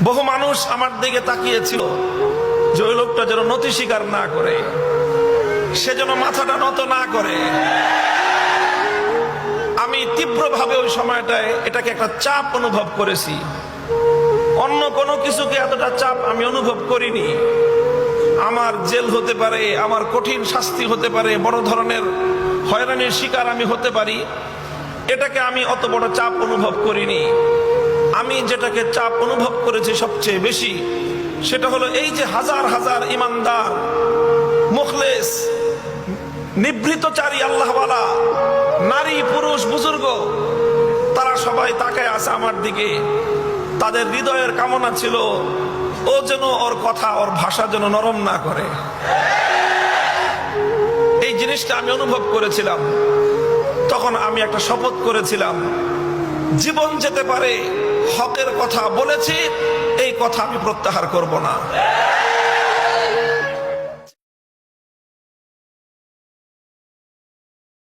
বহু মানুষ আমার দিকে তাকিয়েছিল যে ওই লোকটা যেন নতি স্বীকার না করে, সে যেন মাথাটা নত না করে। আমি তীব্রভাবে ওই সময়টায় এটাকে একটা চাপ অনুভব করেছি। অন্য কোনো কিছুকে এতটা চাপ আমি অনুভব করিনি। আমার জেল হতে পারে, আমার কঠিন শাস্তি হতে পারে, বড় ধরনের হয়রানির শিকার আমি হতে পারি, এটাকে আমি অত বড় চাপ অনুভব করিনি। আমি যেটাকে চাপ অনুভব করেছি সবচেয়ে বেশি, সেটা হলো এই যে হাজার হাজার ইমানদার, মুখলেস, নিভৃতচারী আল্লাহওয়ালা নারী, পুরুষ, বুজুর্গ, তারা সবাই তাকায় আছে আমার দিকে। তাদের হৃদয়ের কামনা ছিল ও যেন ওর কথা, ওর ভাষা যেন নরম না করে। এই জিনিসটা আমি অনুভব করেছিলাম। তখন আমি একটা শপথ করেছিলাম, জীবন যেতে পারে, হকের কথা বলেছি, এই কথা আমি প্রত্যাহার করব না।